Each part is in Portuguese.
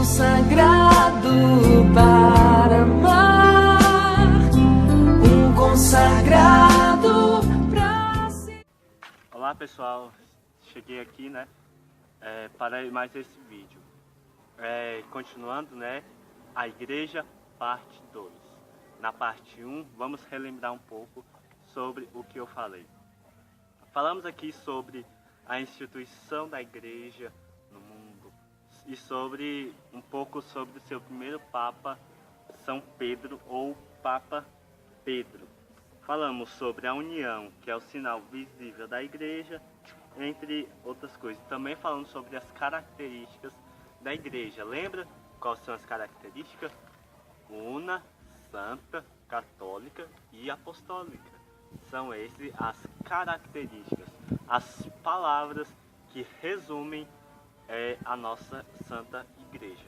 consagrado para amar, um consagrado para si. Olá pessoal, cheguei aqui para mais esse vídeo. Continuando a igreja parte 2. Na parte 1 vamos relembrar um pouco sobre o que eu falei. Falamos aqui sobre a instituição da igreja no mundo e sobre um pouco sobre o seu primeiro Papa, São Pedro ou Papa Pedro. Falamos sobre a união, que é o sinal visível da igreja, entre outras coisas. Também falamos sobre as características da igreja. Lembra quais são as características? Una, santa, católica e apostólica. São essas as características, as palavras que resumem a nossa Santa Igreja.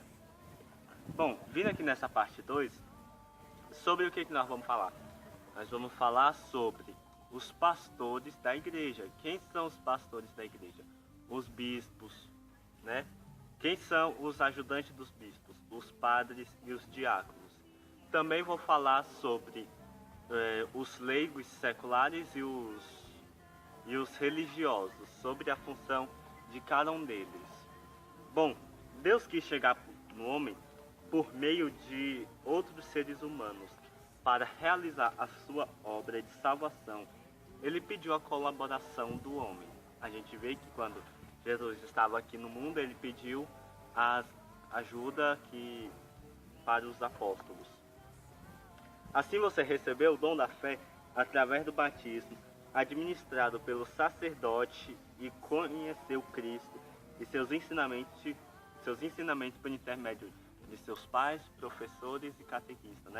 Bom, vindo aqui nessa parte 2, sobre o que nós vamos falar? Nós vamos falar sobre os pastores da igreja. Quem são os pastores da igreja? Os bispos, Quem são os ajudantes dos bispos? Os padres e os diáconos. Também vou falar sobre os leigos seculares e os religiosos, sobre a função de cada um deles. Bom, Deus quis chegar no homem por meio de outros seres humanos para realizar a sua obra de salvação. Ele pediu a colaboração do homem. A gente vê que quando Jesus estava aqui no mundo, ele pediu a ajuda para os apóstolos. Assim você recebeu o dom da fé através do batismo, administrado pelo sacerdote, e conheceu Cristo e seus ensinamentos por intermédio de seus pais, professores e catequistas,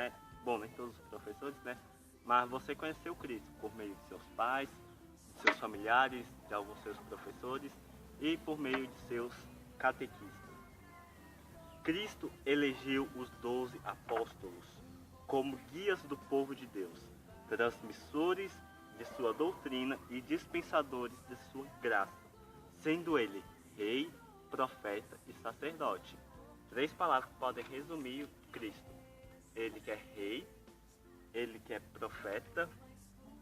Bom, nem todos os professores, Mas você conheceu Cristo por meio de seus pais, de seus familiares, de alguns seus professores e por meio de seus catequistas. Cristo elegeu os 12 apóstolos como guias do povo de Deus, transmissores de sua doutrina e dispensadores de sua graça, sendo ele rei, profeta e sacerdote. 3 palavras que podem resumir Cristo. Ele que é rei, ele que é profeta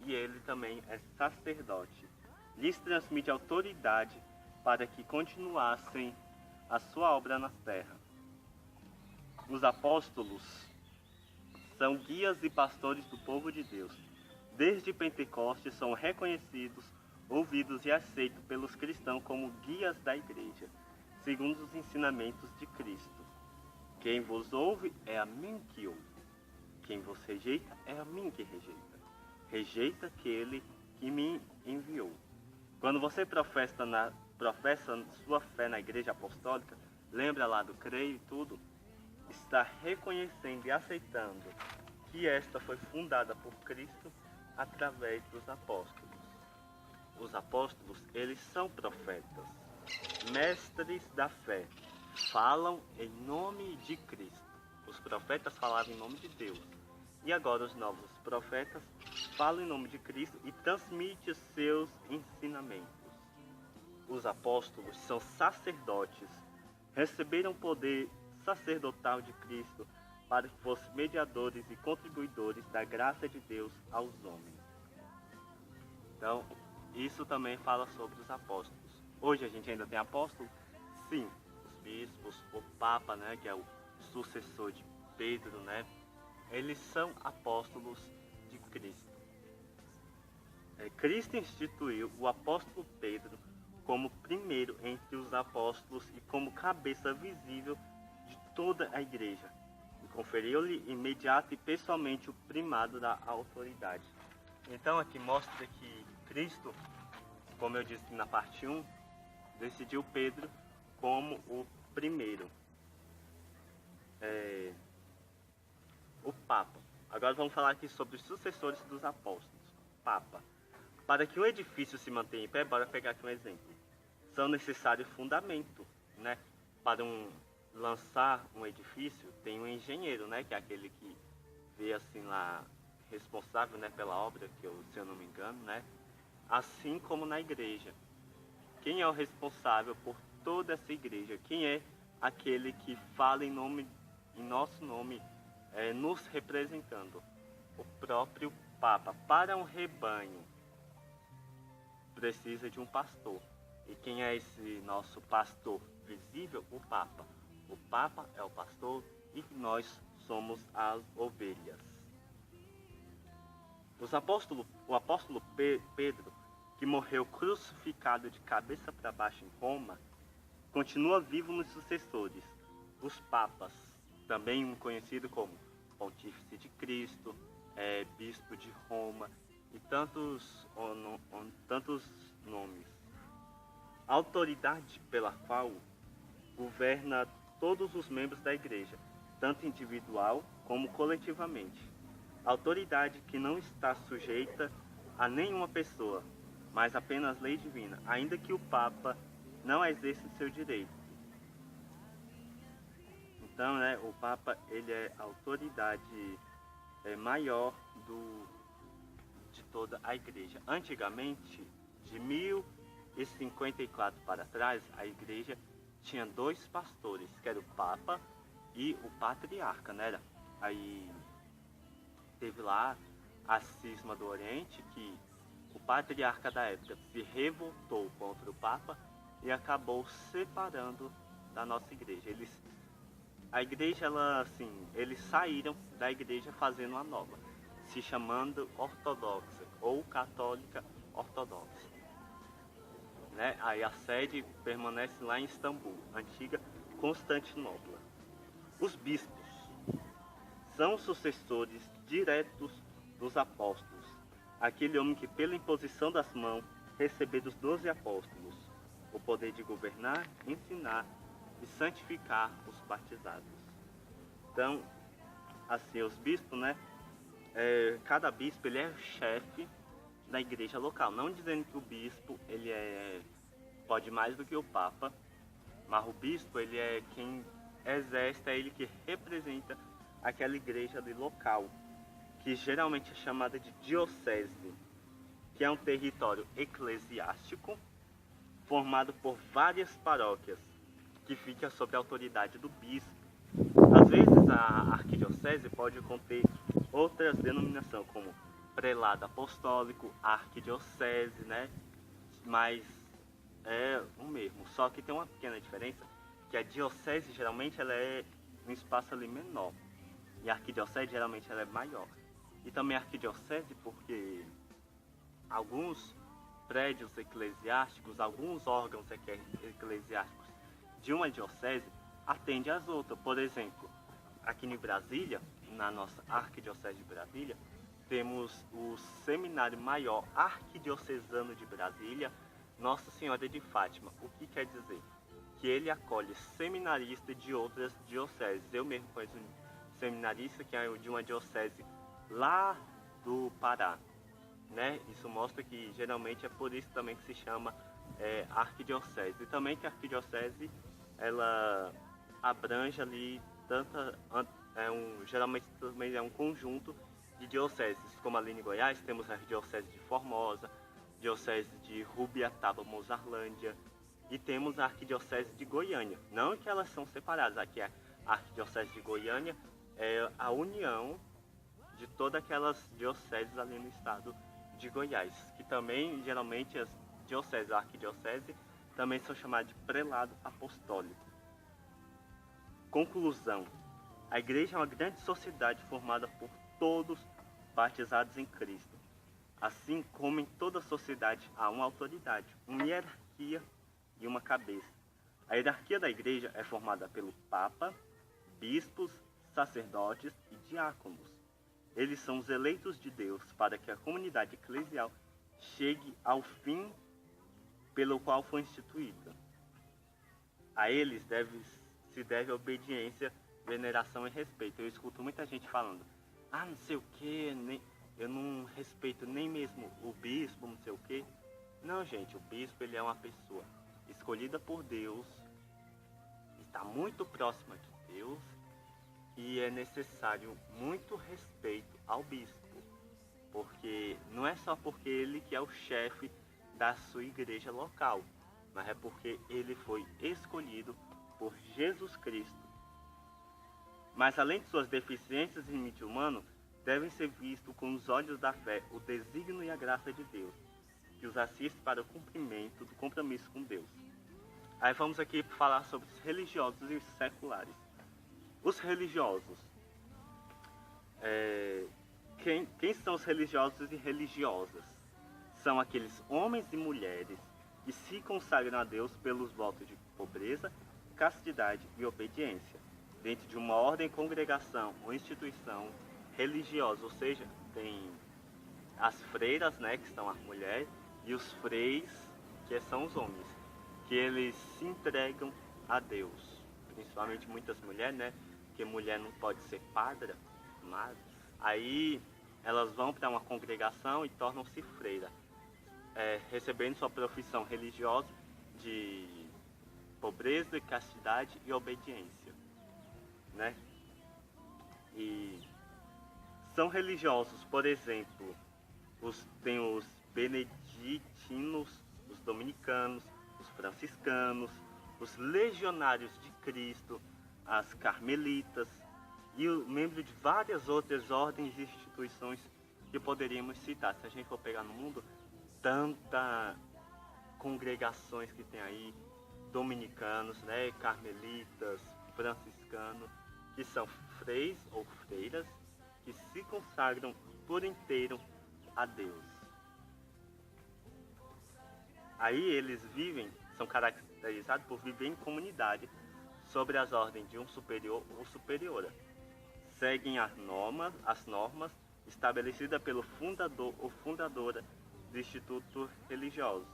e ele também é sacerdote. Lhes transmite autoridade para que continuassem a sua obra na terra. Os apóstolos são guias e pastores do povo de Deus. Desde Pentecostes são reconhecidos, ouvidos e aceitos pelos cristãos como guias da igreja, segundo os ensinamentos de Cristo. Quem vos ouve é a mim que ouve. Quem vos rejeita é a mim que rejeita. Rejeita aquele que me enviou. Quando você professa sua fé na igreja apostólica, lembra lá do creio e tudo, está reconhecendo e aceitando que esta foi fundada por Cristo através dos apóstolos. Os apóstolos, eles são profetas, mestres da fé, falam em nome de Cristo. Os profetas falavam em nome de Deus. E agora os novos profetas falam em nome de Cristo e transmitem os seus ensinamentos. Os apóstolos são sacerdotes, receberam poder sacerdotal de Cristo para que fossem mediadores e contribuidores da graça de Deus aos homens. Então, isso também fala sobre os apóstolos. Hoje a gente ainda tem apóstolos? Sim, os bispos, o Papa, que é o sucessor de Pedro, eles são apóstolos de Cristo. Cristo instituiu o apóstolo Pedro como primeiro entre os apóstolos e como cabeça visível de toda a igreja, e conferiu-lhe imediato e pessoalmente o primado da autoridade. Então aqui mostra que Cristo, como eu disse na parte 1, decidiu Pedro como o primeiro. O Papa. Agora vamos falar aqui sobre os sucessores dos apóstolos. Papa. Para que um edifício se mantenha em pé, bora pegar aqui um exemplo. São necessários fundamentos, Para lançar um edifício, tem um engenheiro, que é aquele que vê assim lá, responsável, pela obra, se eu não me engano, Assim como na igreja. Quem é o responsável por toda essa igreja? Quem é aquele que fala em nosso nome, nos representando, o próprio Papa. Para um rebanho precisa de um pastor. E quem é esse nosso pastor visível? O Papa. O Papa é o pastor e nós somos as ovelhas. O apóstolo Pedro, que morreu crucificado de cabeça para baixo em Roma, continua vivo nos sucessores, os papas, também conhecido como Pontífice de Cristo, Bispo de Roma e tantos nomes. A autoridade pela qual governa todos os membros da igreja, tanto individual como coletivamente. Autoridade que não está sujeita a nenhuma pessoa, mas apenas lei divina, ainda que o Papa não exerça seu direito. Então, o Papa ele é a autoridade maior de toda a igreja. Antigamente, de 1054 para trás, a igreja tinha 2 pastores, que era o Papa e o Patriarca, Aí teve lá a cisma do Oriente, que o Patriarca da época se revoltou contra o Papa e acabou separando da nossa igreja. Eles saíram da igreja fazendo uma nova, se chamando ortodoxa ou católica ortodoxa. Aí a sede permanece lá em Istambul, antiga Constantinopla. Os bispos são sucessores diretos dos apóstolos, aquele homem que pela imposição das mãos recebeu dos 12 apóstolos o poder de governar, ensinar e santificar os batizados. Então, assim, os bispos, cada bispo ele é o chefe da igreja local, não dizendo que o bispo ele pode mais do que o Papa, mas o bispo ele é quem exerce, é ele que representa aquela igreja ali local, que geralmente é chamada de diocese, que é um território eclesiástico formado por várias paróquias, que fica sob a autoridade do bispo. Às vezes a arquidiocese pode conter outras denominações, como prelado apostólico, arquidiocese, mas é o mesmo, só que tem uma pequena diferença, que a diocese geralmente ela é um espaço ali menor, e a arquidiocese geralmente ela é maior. E também a arquidiocese porque alguns prédios eclesiásticos, alguns órgãos eclesiásticos de uma diocese atendem às outras. Por exemplo, aqui em Brasília, na nossa arquidiocese de Brasília, temos o Seminário Maior Arquidiocesano de Brasília, Nossa Senhora de Fátima. O que quer dizer? Que ele acolhe seminaristas de outras dioceses. Eu mesmo conheço um seminarista que é de uma diocese lá do Pará, Isso mostra que geralmente é por isso também que se chama arquidiocese. E também que a arquidiocese ela abrange ali geralmente também é um conjunto de dioceses, como ali em Goiás temos a diocese de Formosa, diocese de Rubiataba, Mozarlândia, e temos a arquidiocese de Goiânia. Não que elas são separadas, aqui a arquidiocese de Goiânia é a união de todas aquelas dioceses ali no estado de Goiás, que também geralmente as dioceses, a arquidiocese, também são chamadas de prelado apostólico. Conclusão: a igreja é uma grande sociedade formada por todos batizados em Cristo. Assim como em toda sociedade há uma autoridade, uma hierarquia e uma cabeça. A hierarquia da igreja é formada pelo Papa, bispos, sacerdotes e diáconos. Eles são os eleitos de Deus para que a comunidade eclesial chegue ao fim pelo qual foi instituída. A eles se deve obediência, veneração e respeito. Eu escuto muita gente falando, não sei o que, eu não respeito nem mesmo o bispo, não sei o que. Não, gente, o bispo ele é uma pessoa escolhida por Deus, está muito próxima de Deus, e é necessário muito respeito ao bispo, porque não é só porque ele que é o chefe da sua igreja local, mas é porque ele foi escolhido por Jesus Cristo. Mas além de suas deficiências em limite humano, devem ser vistos com os olhos da fé o desígnio e a graça de Deus, que os assiste para o cumprimento do compromisso com Deus. Aí vamos aqui falar sobre os religiosos e os seculares. Os religiosos. Quem são os religiosos e religiosas? São aqueles homens e mulheres que se consagram a Deus pelos votos de pobreza, castidade e obediência, dentro de uma ordem, congregação ou instituição religiosa. Ou seja, tem as freiras, né, que são as mulheres, e os freis, que são os homens, que eles se entregam a Deus. Principalmente muitas mulheres, né, porque mulher não pode ser padra, mas aí elas vão para uma congregação e tornam-se freira, recebendo sua profissão religiosa de pobreza, castidade e obediência, né? E são religiosos, por exemplo, tem os beneditinos, os dominicanos, os franciscanos, os legionários de Cristo, as carmelitas e membros de várias outras ordens e instituições que poderíamos citar. Se a gente for pegar no mundo, tantas congregações que tem aí, dominicanos, né, carmelitas, franciscanos, que são freis ou freiras que se consagram por inteiro a Deus. Aí eles são caracterizados por viver em comunidade, sobre as ordens de um superior ou superiora. Seguem as normas estabelecidas pelo fundador ou fundadora do instituto religioso.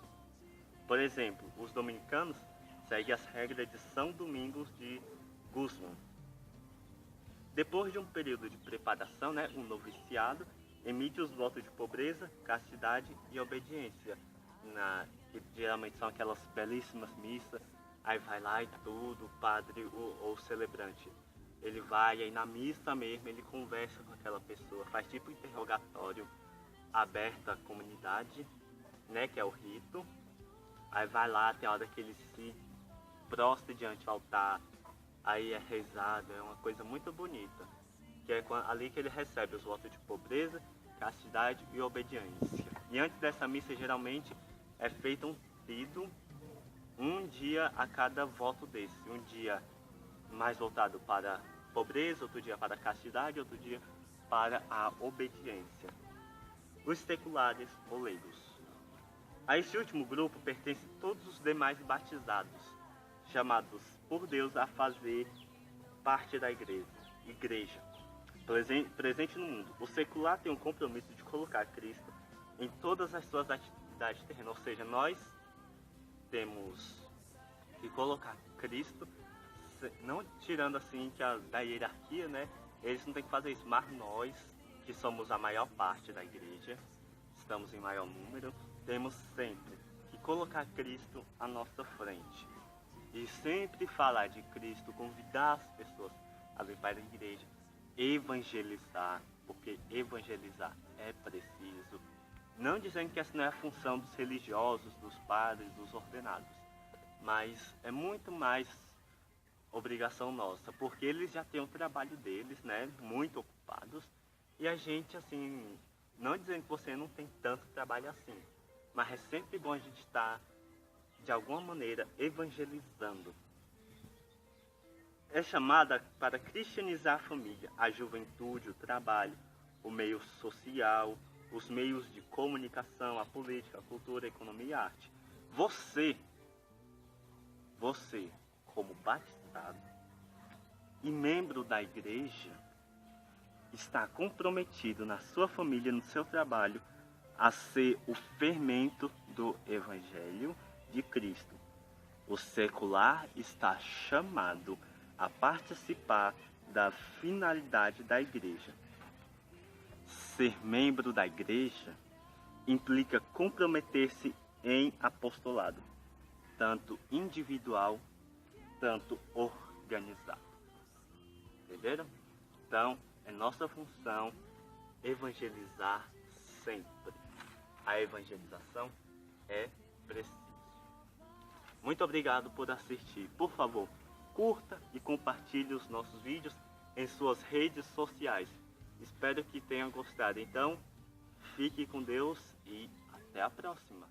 Por exemplo, os dominicanos seguem as regras de São Domingos de Guzmán. Depois de um período de preparação, né, um noviciado emite os votos de pobreza, castidade e obediência, que geralmente são aquelas belíssimas missas. Aí vai lá e tudo, o padre ou celebrante, ele vai aí na missa mesmo, ele conversa com aquela pessoa, faz tipo interrogatório aberto à comunidade, né, que é o rito. Aí vai lá, tem a hora que ele se prostra diante do altar, aí é rezado, é uma coisa muito bonita, que é ali que ele recebe os votos de pobreza, castidade e obediência. E antes dessa missa, geralmente, é feito um trido, um dia a cada voto desse. Um dia mais voltado para a pobreza, outro dia para a castidade, outro dia para a obediência. Os seculares ou leigos. A esse último grupo pertencem todos os demais batizados, chamados por Deus a fazer parte da igreja presente no mundo. O secular tem um compromisso de colocar Cristo em todas as suas atividades terrenas, ou seja, nós temos que colocar Cristo, não tirando assim da hierarquia, né? Eles não têm que fazer isso, mas nós, que somos a maior parte da igreja, estamos em maior número, temos sempre que colocar Cristo à nossa frente. E sempre falar de Cristo, convidar as pessoas a vir para a igreja, evangelizar, porque evangelizar é preciso. Não dizendo que essa não é a função dos religiosos, dos padres, dos ordenados, mas é muito mais obrigação nossa, porque eles já têm o trabalho deles, né, muito ocupados, e a gente, assim, não dizendo que você não tem tanto trabalho assim, mas é sempre bom a gente estar, de alguma maneira, evangelizando. É chamada para cristianizar a família, a juventude, o trabalho, o meio social, os meios de comunicação, a política, a cultura, a economia e a arte. Você, como batizado e membro da igreja, está comprometido na sua família, no seu trabalho, a ser o fermento do Evangelho de Cristo. O secular está chamado a participar da finalidade da igreja. Ser membro da igreja implica comprometer-se em apostolado, tanto individual, tanto organizado. Entenderam? Então, é nossa função evangelizar sempre. A evangelização é preciso. Muito obrigado por assistir. Por favor, curta e compartilhe os nossos vídeos em suas redes sociais. Espero que tenham gostado. Então, fique com Deus e até a próxima.